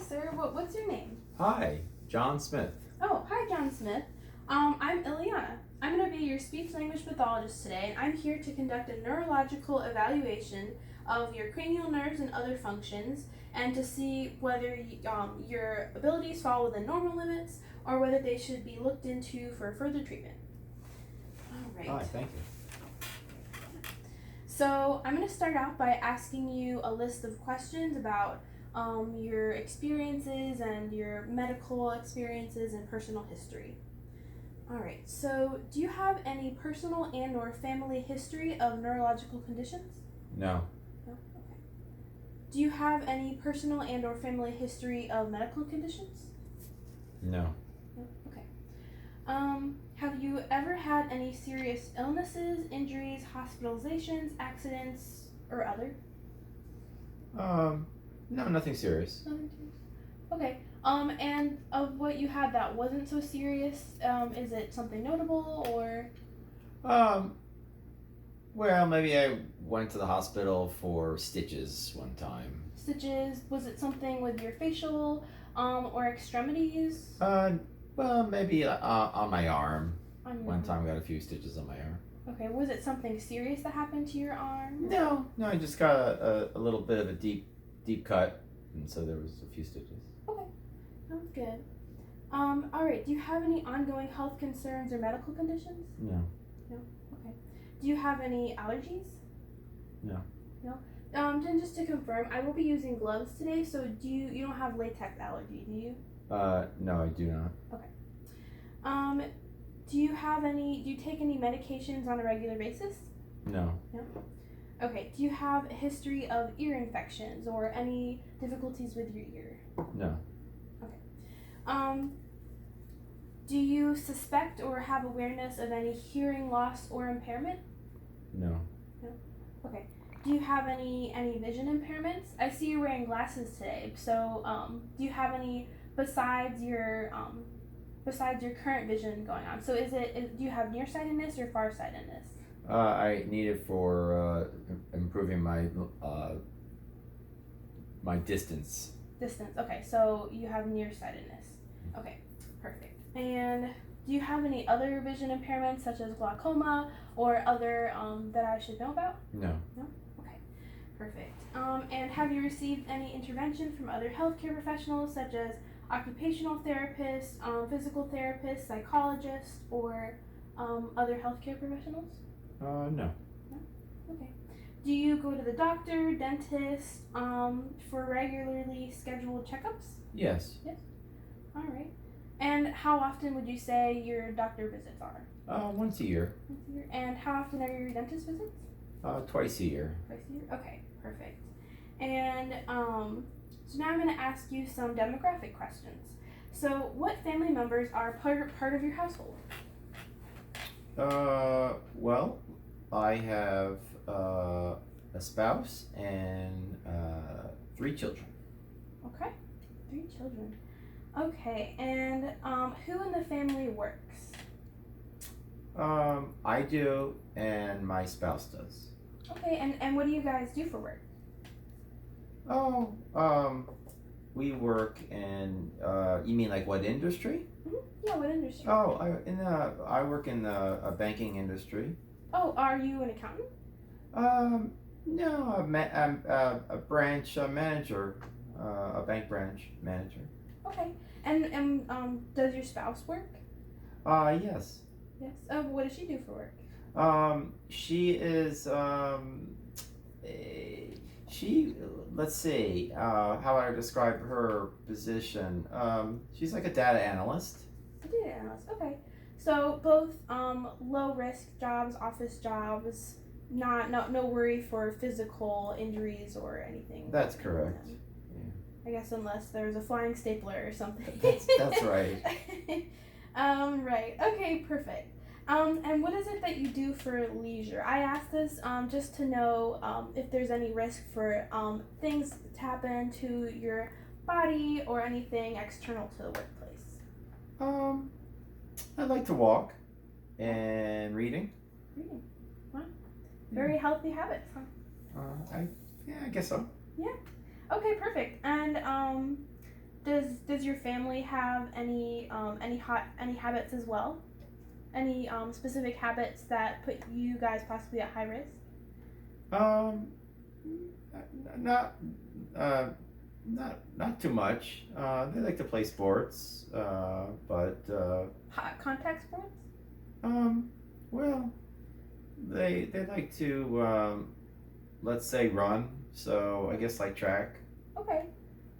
sir. What's your name? Hi, John Smith. Oh, hi, John Smith. I'm Ileana. I'm going to be your speech language pathologist today, and I'm here to conduct a neurological evaluation of your cranial nerves and other functions, and to see whether your abilities fall within normal limits or whether they should be looked into for further treatment. All right. Hi, thank you. So I'm going to start out by asking you a list of questions about your experiences and your medical experiences and personal history. All right, so do you have any personal and or family history of neurological conditions? No. No? Okay. Do you have any personal and or family history of medical conditions? No. No? Okay. Have you ever had any serious illnesses, injuries, hospitalizations, accidents, or other? No, nothing serious. Nothing serious. Okay. And of what you had that wasn't so serious, is it something notable or? Well, maybe I went to the hospital for stitches one time. Stitches? Was it something with your facial, or extremities? Well, maybe on my arm. On your One arm? time I got a few stitches on my arm. Okay. Was it something serious that happened to your arm? No, I just got a little bit of a deep cut, and so there was a few stitches. Okay. Sounds good. All right. Do you have any ongoing health concerns or medical conditions? No. No. Okay. Do you have any allergies? No. No. Then just to confirm, I will be using gloves today. So you don't have latex allergy, do you? No, I do not. Okay. Do you take any medications on a regular basis? No. No. Okay. Do you have a history of ear infections or any difficulties with your ear? No. Do you suspect or have awareness of any hearing loss or impairment? No. No. Okay. Do you have any vision impairments? I see you're wearing glasses today. So, do you have any besides your current vision going on? So, do you have nearsightedness or farsightedness? I need it for improving my my distance. Distance. Okay. So you have nearsightedness. Okay. Perfect. And do you have any other vision impairments such as glaucoma or other that I should know about? No. No? Okay. Perfect. And have you received any intervention from other healthcare professionals such as occupational therapists, physical therapists, psychologists, or other healthcare professionals? No. No? Okay. Do you go to the doctor, dentist, for regularly scheduled checkups? Yes. Yes. All right. And how often would you say your doctor visits are? Once a year. Once a year. And how often are your dentist visits? Twice a year. Twice a year? Okay, perfect. And so now I'm going to ask you some demographic questions. So what family members are part of your household? Well, I have a spouse and 3 children. Okay, 3 children. Okay, and who in the family works? I do, and my spouse does. Okay, and what do you guys do for work? Oh, we work in. You mean like what industry? Mm-hmm. Yeah, what industry? Oh, I work in the banking industry. Oh, are you an accountant? No, I'm a branch manager, a bank branch manager. Okay, and does your spouse work? Yes. Yes. What does she do for work? She is let's see, how I describe her position. She's like a data analyst. A data analyst. Okay. So both low risk jobs, office jobs, no worry for physical injuries or anything. That's correct. Yeah. I guess unless there's a flying stapler or something. That's right. Right. Okay, perfect. And what is it that you do for leisure? I asked this just to know if there's any risk for things to happen to your body or anything external to the workplace. I like to walk and reading. Reading. Wow. Very healthy habits, huh? I guess so. Yeah. Okay, perfect. And Does your family have any habits as well? Any specific habits that put you guys possibly at high risk? Um, not uh, not too much. They like to play sports, but Hot contact sports? um, well, they like to let's say run. So I guess like track. Okay.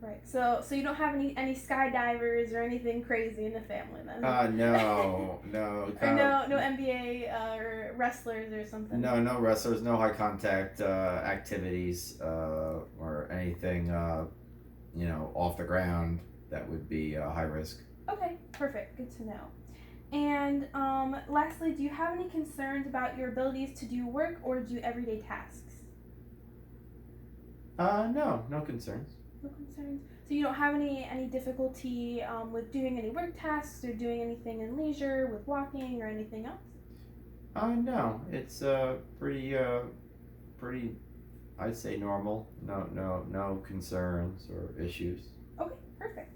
Right. So you don't have any skydivers or anything crazy in the family then? No, no, Or kind of. no NBA or wrestlers or something? No, no wrestlers, no high contact activities or anything, off the ground that would be high risk. Okay, perfect. Good to know. And lastly, do you have any concerns about your abilities to do work or do everyday tasks? No, no concerns. No concerns. So you don't have any difficulty with doing any work tasks or doing anything in leisure with walking or anything else? No, it's pretty, I'd say normal. No concerns or issues. Okay, perfect.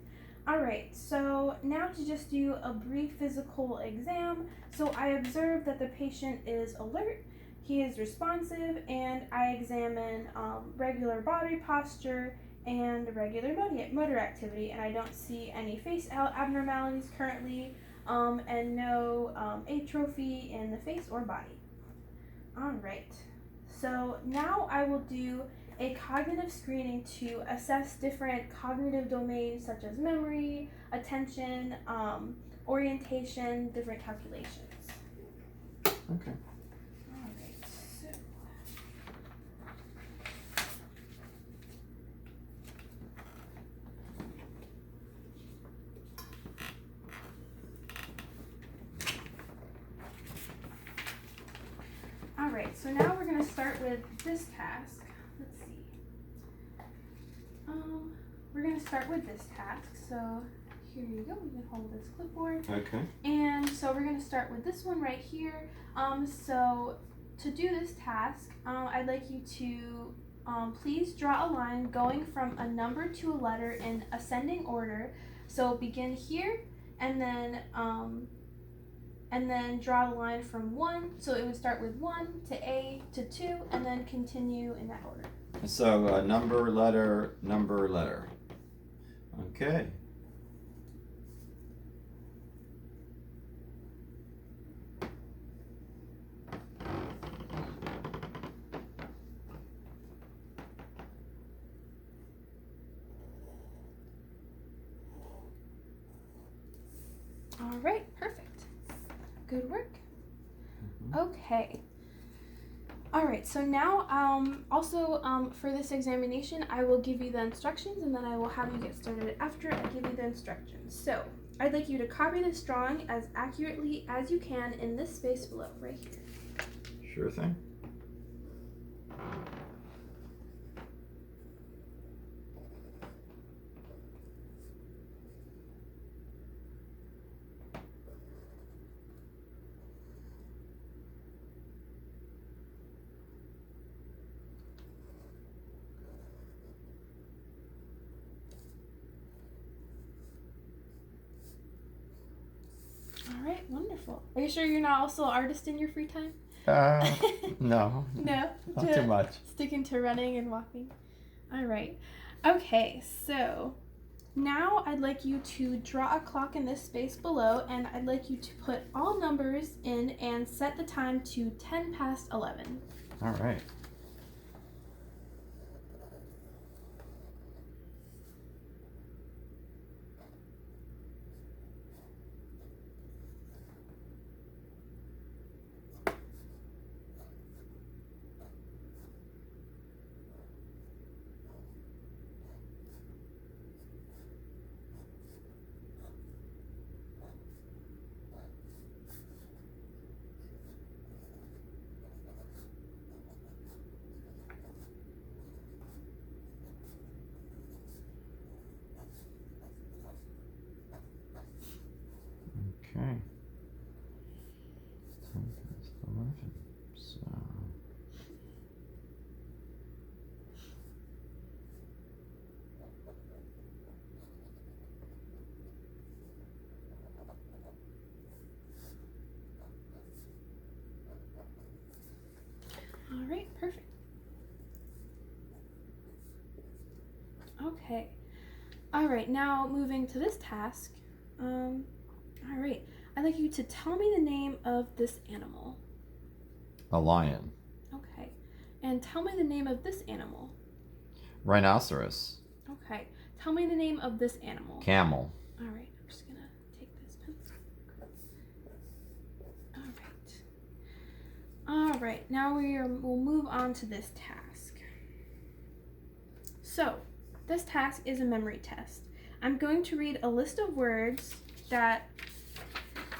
All right, so now to just do a brief physical exam. So I observe that the patient is alert, he is responsive, and I examine regular body posture and regular motor activity, and I don't see any face abnormalities currently, and no atrophy in the face or body. All right, so now I will do a cognitive screening to assess different cognitive domains such as memory, attention, orientation, different calculations. Okay. All right, so. All right, so now we're going to start with this task. Let's see. We're going to start with this task. So here you go. You can hold this clipboard. Okay. And so we're going to start with this one right here. So to do this task, I'd like you to please draw a line going from a number to a letter in ascending order. So begin here and then draw the line from 1. So it would start with 1 to A to 2 and then continue in that order. So number, letter, number, letter. Okay. All right, perfect. Good work. Okay. All right, so now for this examination, I will give you the instructions and then I will have you get started after I give you the instructions. So I'd like you to copy this drawing as accurately as you can in this space below, right here. Sure thing. All right, wonderful. Are you sure you're not also an artist in your free time? No. No? Not too much. Sticking to running and walking? All right. Okay, so now I'd like you to draw a clock in this space below, and I'd like you to put all numbers in and set the time to 10 past 11. All right. Okay. All right, now moving to this task. All right, I'd like you to tell me the name of this animal. A lion. Okay. And tell me the name of this animal. Rhinoceros. Okay. Tell me the name of this animal. Camel. All right, I'm just gonna take this pencil. All right, now we'll move on to this task. So, this task is a memory test. I'm going to read a list of words that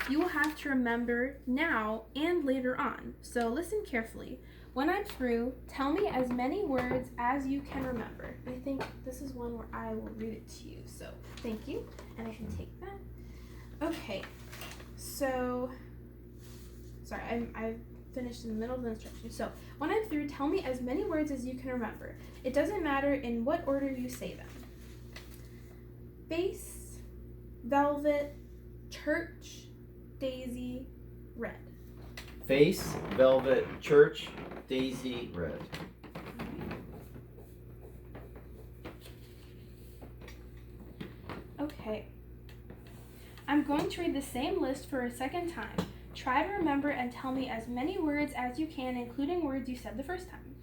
you will have to remember now and later on. So listen carefully. When I'm through, tell me as many words as you can remember. I think this is one where I will read it to you. So thank you, and I can take that. Okay, so, sorry, I finished in the middle of the instruction. So when I'm through, tell me as many words as you can remember. It doesn't matter in what order you say them. Face, velvet, church, daisy, red. Face, velvet, church, daisy, red. Okay. I'm going to read the same list for a second time. Try to remember and tell me as many words as you can, including words you said the first time.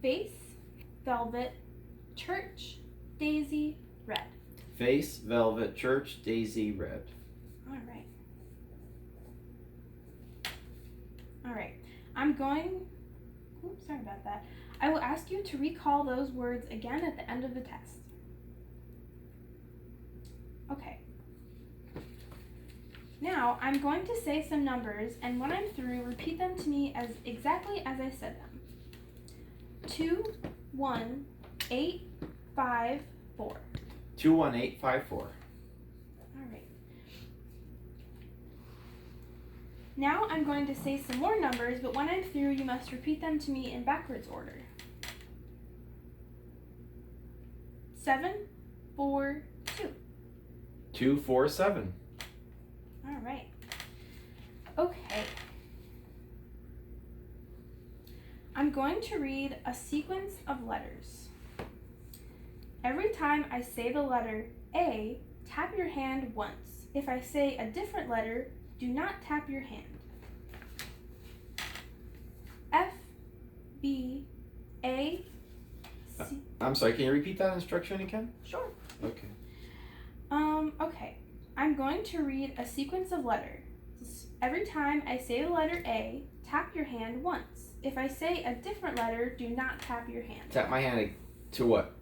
Face, velvet, church, daisy, red. Face, velvet, church, daisy, red. All right. All right. Sorry about that. I will ask you to recall those words again at the end of the test. Okay. Now, I'm going to say some numbers, and when I'm through, repeat them to me as exactly as I said them. 2, 1, 8, 5, 4. 21854. All right. Now I'm going to say some more numbers, but when I'm through, you must repeat them to me in backwards order. 7, 4, 2. 247. All right. Okay. I'm going to read a sequence of letters. Every time I say the letter A, tap your hand once. If I say a different letter, do not tap your hand. F, B, A, C. I'm sorry, can you repeat that instruction again? Sure. Okay. Okay. I'm going to read a sequence of letters. Every time I say the letter A, tap your hand once. If I say a different letter, do not tap your hand. Tap my hand to what?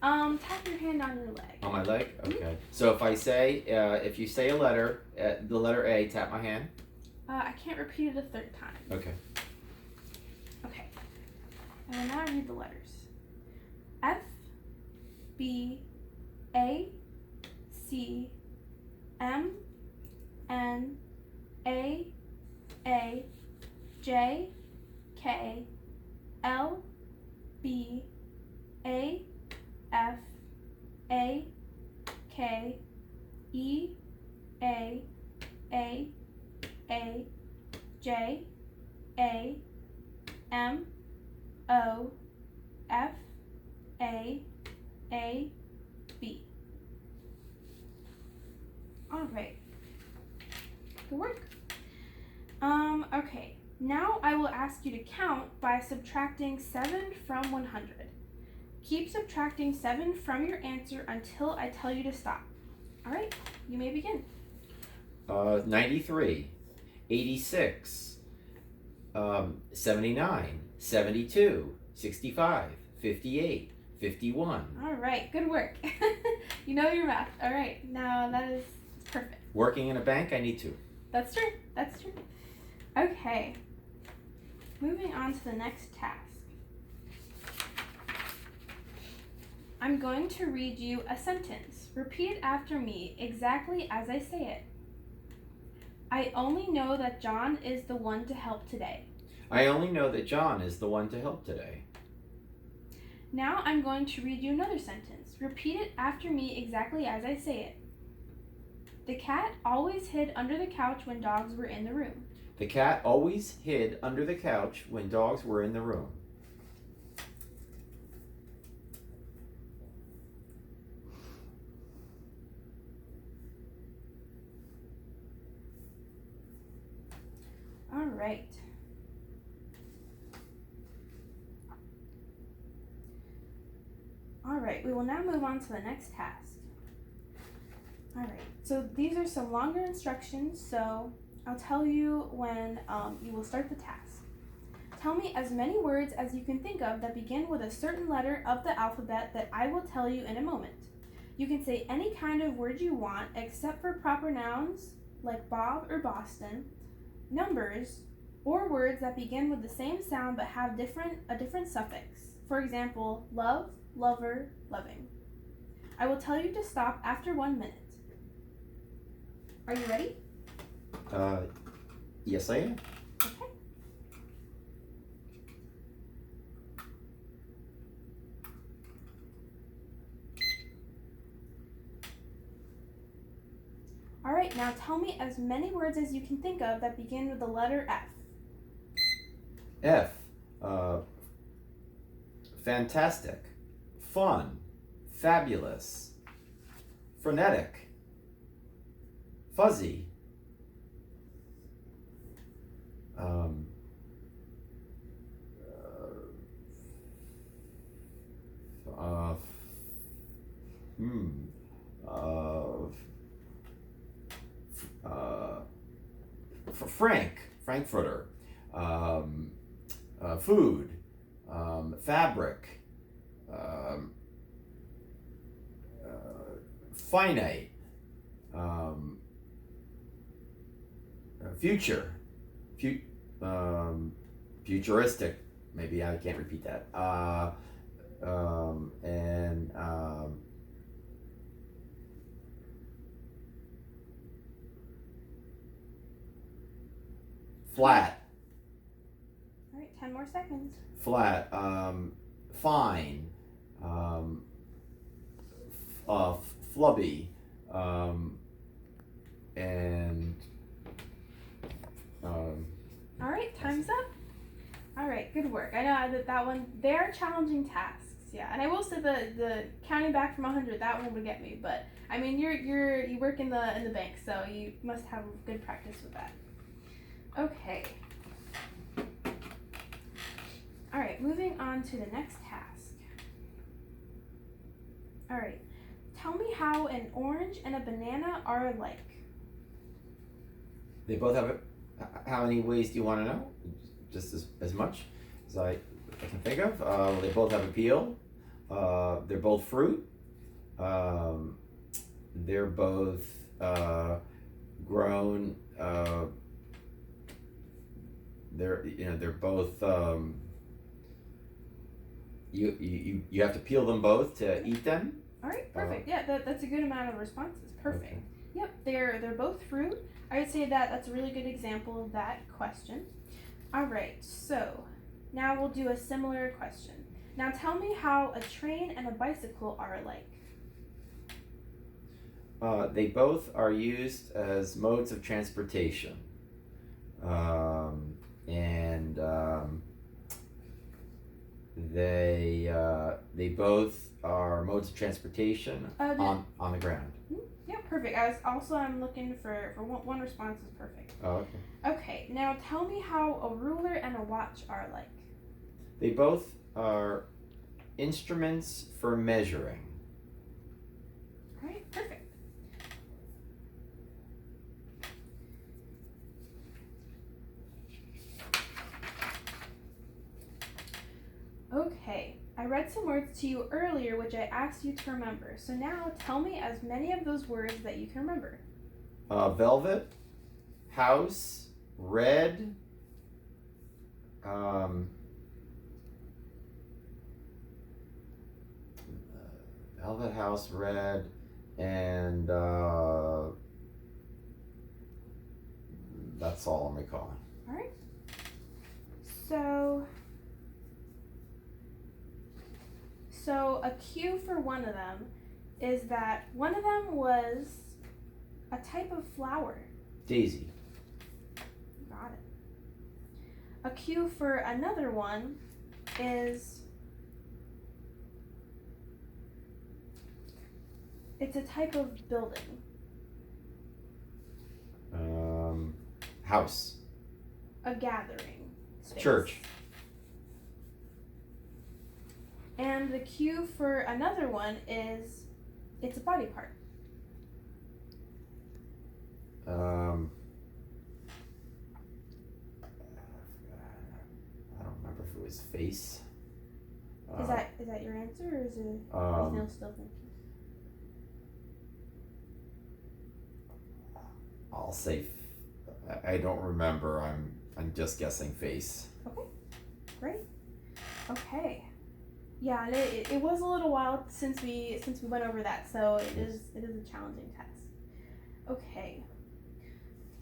Tap your hand on your leg. On my leg? Okay. So if I say, if you say a letter, the letter A, tap my hand? I can't repeat it a third time. Okay. Okay. I will now read the letters. F, B, A, C, M, N, A, J, K, L, B, A, F, A, K, E, A, J, A, M, O, F, A, B. All right. Good work. Okay. Now I will ask you to count by subtracting 7 from 100. Keep subtracting 7 from your answer until I tell you to stop. All right, you may begin. 93, 86, 79, 72, 65, 58, 51. All right, good work. You know your math. All right, now that is perfect. Working in a bank, I need to. That's true. That's true. Okay. Moving on to the next task. I'm going to read you a sentence. Repeat it after me exactly as I say it. I only know that John is the one to help today. I only know that John is the one to help today. Now I'm going to read you another sentence. Repeat it after me exactly as I say it. The cat always hid under the couch when dogs were in the room. The cat always hid under the couch when dogs were in the room. right. All right, we will now move on to the next task. All right, so these are some longer instructions, so I'll tell you when you will start the task. Tell me as many words as you can think of that begin with a certain letter of the alphabet that I will tell you in a moment. You can say any kind of word you want except for proper nouns like Bob or Boston, numbers, or words that begin with the same sound but have a different suffix. For example, love, lover, loving. I will tell you to stop after 1 minute. Are you ready? Yes, I am. Okay. All right, now tell me as many words as you can think of that begin with the letter F. F. Fantastic. Fun. Fabulous. Frenetic. Fuzzy. Uh, hmm. Frankfurter, food, fabric, finite, future, futuristic. Maybe I can't repeat that. And flat. All right, 10 more seconds. Flat. Fine. Flubby. And all right, time's up. All right, good work. I know that one, they're challenging tasks, yeah. And I will say the counting back from 100, that one would get me. But I mean, you work in the bank, so you must have good practice with that. Okay. All right, moving on to the next task. All right, tell me how an orange and a banana are alike. they both have it. How many ways do you want to know? Just as much as I can think of. They both have a peel. They're both fruit. They're both grown. They're both. You have to peel them both to eat them. All right, perfect. Yeah, that's a good amount of responses. Perfect. Okay. Yep, they're both fruit. I would say that's a really good example of that question. All right, so now we'll do a similar question. Now tell me how a train and a bicycle are alike. They both are used as modes of transportation, and they both are modes of transportation on the ground. Yeah, perfect. I'm looking for one response is perfect. Oh, okay. Okay, now tell me how a ruler and a watch are alike. They both are instruments for measuring. All right, perfect. Okay, I read some words to you earlier which I asked you to remember. So now tell me as many of those words that you can remember. Velvet, house, red, velvet, house, red, and that's all I'm recalling. All right. So a cue for one of them is that one of them was a type of flower. Daisy. Got it. A cue for another one is it's a type of building. House. a gathering space. Church. And the cue for another one is it's a body part. I don't remember if it was face. Is that your answer, or is Neil still thinking? I'll say. I don't remember. I'm just guessing face. Okay, great. Okay, yeah, and it was a little while since we went over that, so it is a challenging test. Okay.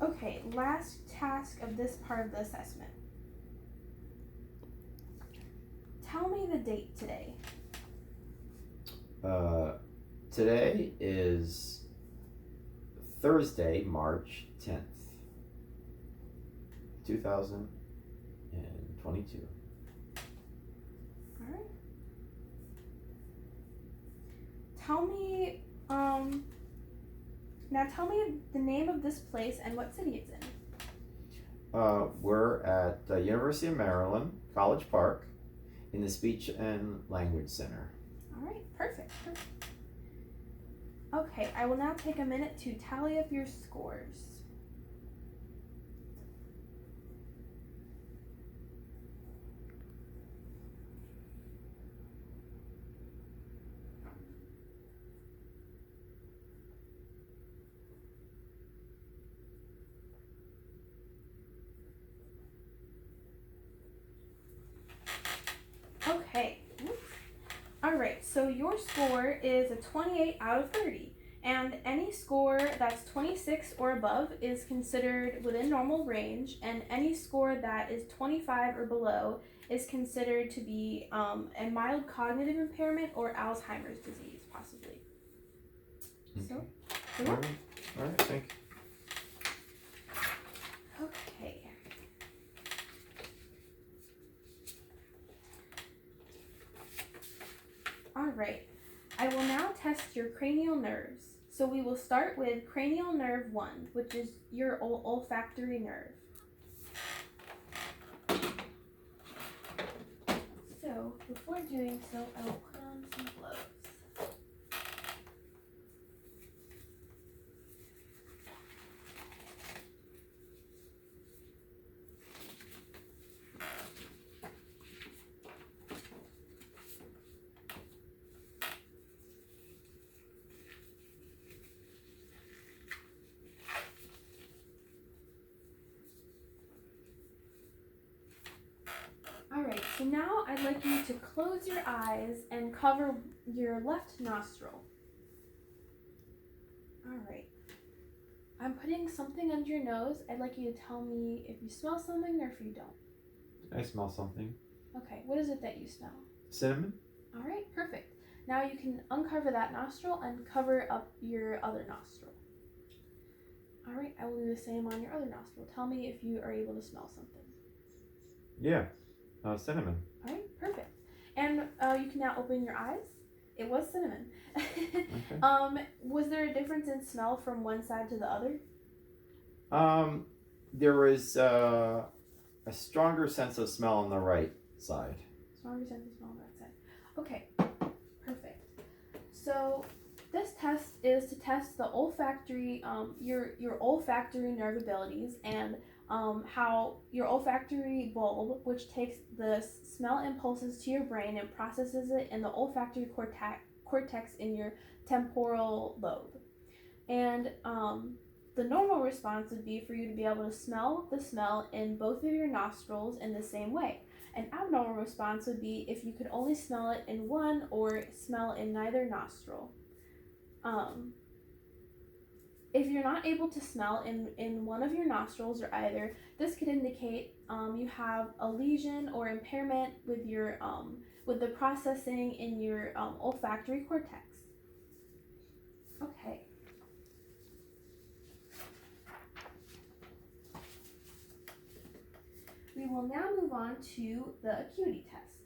Okay, last task of this part of the assessment. Tell me the date today. Today is Thursday, March 10th, 2022. All right. Tell me, now tell me the name of this place and what city it's in. We're at the University of Maryland, College Park, in the Speech and Language Center. All right, perfect. Okay, I will now take a minute to tally up your scores. Okay. Alright, so your score is a 28 out of 30, and any score that's 26 or above is considered within normal range, and any score that is 25 or below is considered to be a mild cognitive impairment or Alzheimer's disease, possibly. So, good luck. All right, thank you. Okay. Alright, I will now test your cranial nerves. So we will start with cranial nerve 1, which is your olfactory nerve. So before doing so, I will put on some gloves. Alright, so now I'd like you to close your eyes and cover your left nostril. Alright. I'm putting something under your nose. I'd like you to tell me if you smell something or if you don't. I smell something. Okay, what is it that you smell? Cinnamon? Alright, perfect. Now you can uncover that nostril and cover up your other nostril. Alright, I will do the same on your other nostril. Tell me if you are able to smell something. Yeah. Cinnamon. Alright, perfect. And you can now open your eyes. It was cinnamon. Okay. Was there a difference in smell from one side to the other? There was a stronger sense of smell on the right side. Stronger sense of smell on the right side. Okay, perfect. So this test is to test the olfactory, your olfactory nerve abilities, and how your olfactory bulb, which takes the smell impulses to your brain and processes it in the olfactory cortex in your temporal lobe. And the normal response would be for you to be able to smell the smell in both of your nostrils in the same way. An abnormal response would be if you could only smell it in one or smell in neither nostril. If you're not able to smell in one of your nostrils or either, this could indicate you have a lesion or impairment with your with the processing in your olfactory cortex. Okay. We will now move on to the acuity test.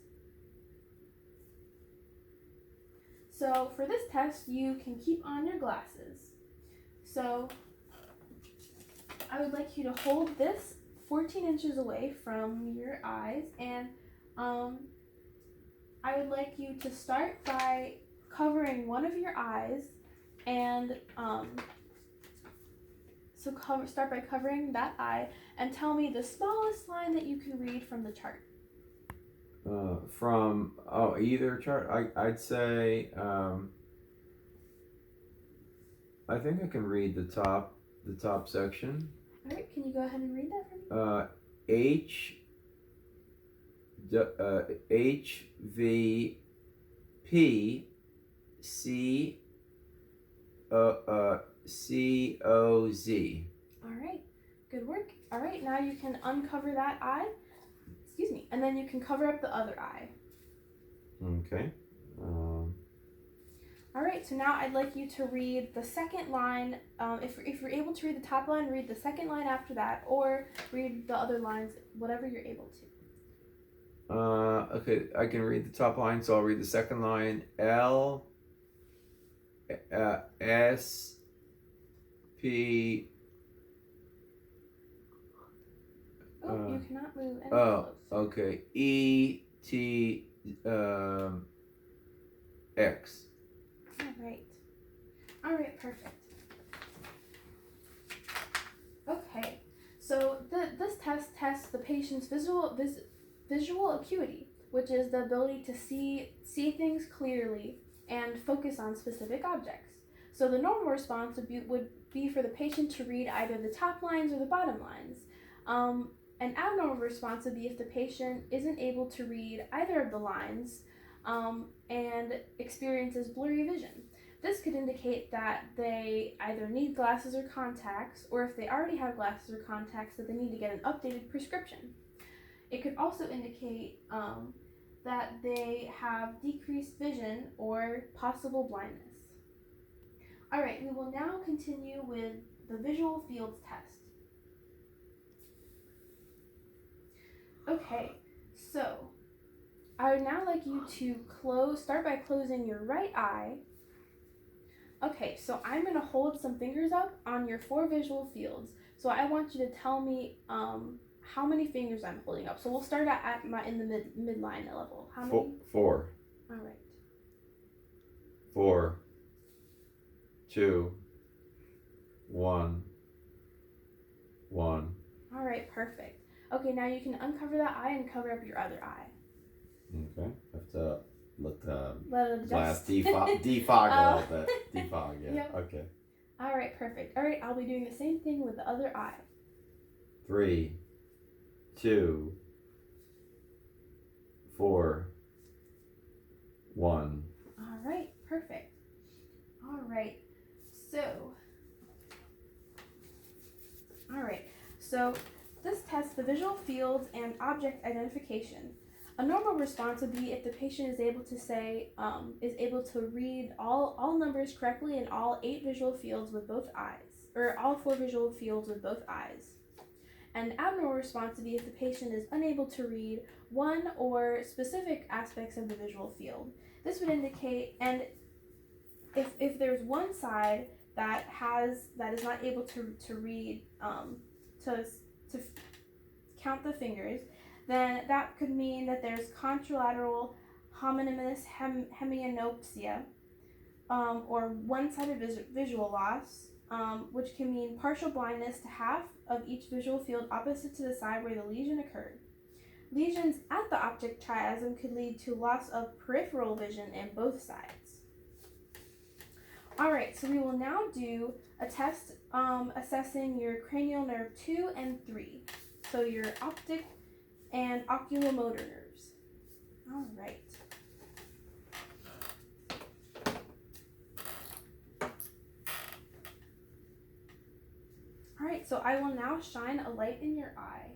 So for this test, you can keep on your glasses. So I would like you to hold this 14 inches away from your eyes, and I would like you to start by covering one of your eyes, and start by covering that eye and tell me the smallest line that you can read from the chart. From either chart, I'd say I think I can read the top section. All right, can you go ahead and read that for me? H V P C C O Z. All right, good work. All right, now you can uncover that eye. Excuse me, and then you can cover up the other eye. Okay. All right, so now I'd like you to read the second line. If you're able to read the top line, read the second line after that, or read the other lines, whatever you're able to. Okay, I can read the top line, so I'll read the second line. L S P. You cannot move any Oh, close. okay. E T X. All right, perfect. Okay, so this test tests the patient's visual acuity, which is the ability to see things clearly and focus on specific objects. So the normal response would be for the patient to read either the top lines or the bottom lines. An abnormal response would be if the patient isn't able to read either of the lines and experiences blurry vision. This could indicate that they either need glasses or contacts, or if they already have glasses or contacts, that they need to get an updated prescription. It could also indicate that they have decreased vision or possible blindness. All right, we will now continue with the visual fields test. Okay, so I would now like you to start by closing your right eye. Okay, so I'm going to hold some fingers up on your 4 visual fields. So I want you to tell me how many fingers I'm holding up. So we'll start in the midline level. How many? 4. All right. 4, 2, 1, 1. All right, perfect. Okay, now you can uncover that eye and cover up your other eye. Okay, have to let the Let it glass adjust. defog a little bit. Defog, yeah. Yep. Okay. All right, perfect. All right, I'll be doing the same thing with the other eye. 3, 2, 4, 1. All right, perfect. All right, so this tests the visual fields and object identification. A normal response would be if the patient is able to read all numbers correctly in all 8 visual fields with both eyes, or all 4 visual fields with both eyes. An abnormal response would be if the patient is unable to read one or specific aspects of the visual field. This would indicate, and if there's one side that is not able to read to count the fingers, then that could mean that there's contralateral homonymous hemianopsia, or one-sided visual loss, which can mean partial blindness to half of each visual field opposite to the side where the lesion occurred. Lesions at the optic chiasm could lead to loss of peripheral vision in both sides. Alright, so we will now do a test assessing your cranial nerve 2 and 3. So your optic and oculomotor nerves. Alright. Alright, so I will now shine a light in your eye.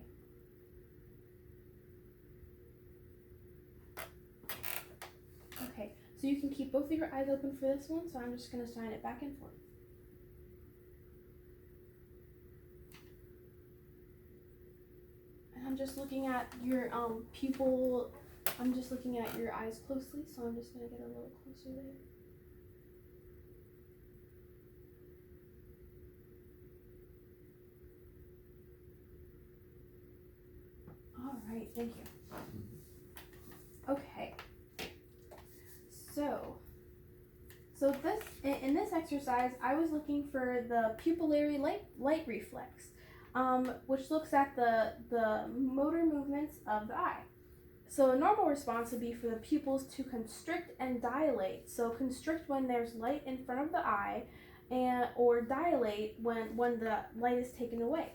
Okay, so you can keep both of your eyes open for this one, so I'm just going to shine it back and forth. And I'm just looking at your pupil, I'm just looking at your eyes closely, so I'm just going to get a little closer there. right, thank you. Okay. So this in this exercise, I was looking for the pupillary light reflex, which looks at the motor movements of the eye. So a normal response would be for the pupils to constrict and dilate. So constrict when there's light in front of the eye, or dilate when the light is taken away.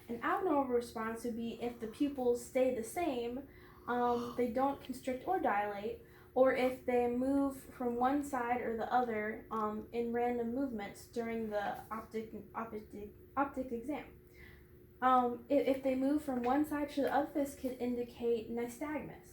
An abnormal response would be if the pupils stay the same, they don't constrict or dilate, or if they move from one side or the other in random movements during the optic exam. If they move from one side to the other, this could indicate nystagmus.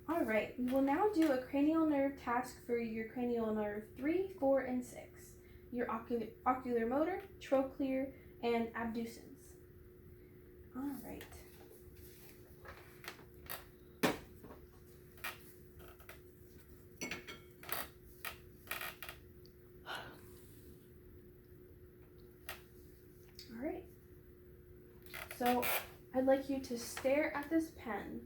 All right, we will now do a cranial nerve task for your cranial nerve 3, 4, and 6, your ocular motor, trochlear, and abducens. All right. All right. So I'd like you to stare at this pen.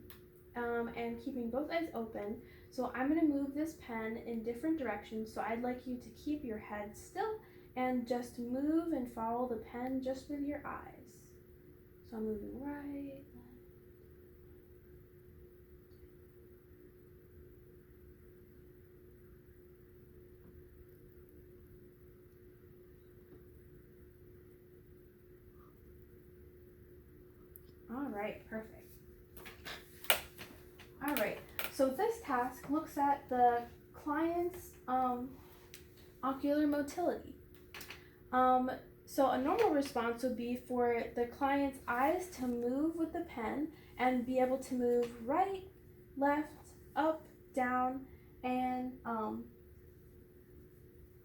And keeping both eyes open. So I'm going to move this pen in different directions. So I'd like you to keep your head still and just move and follow the pen just with your eyes. So I'm moving right, left. All right, perfect. All right, so this task looks at the client's ocular motility. So a normal response would be for the client's eyes to move with the pen and be able to move right, left, up, down, and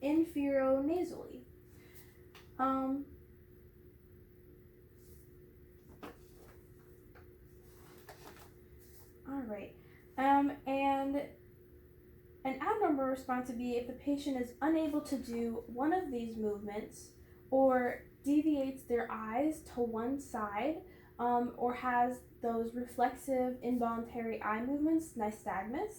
inferonasally. All right. And an abnormal response would be if the patient is unable to do one of these movements, or deviates their eyes to one side, or has those reflexive involuntary eye movements, nystagmus.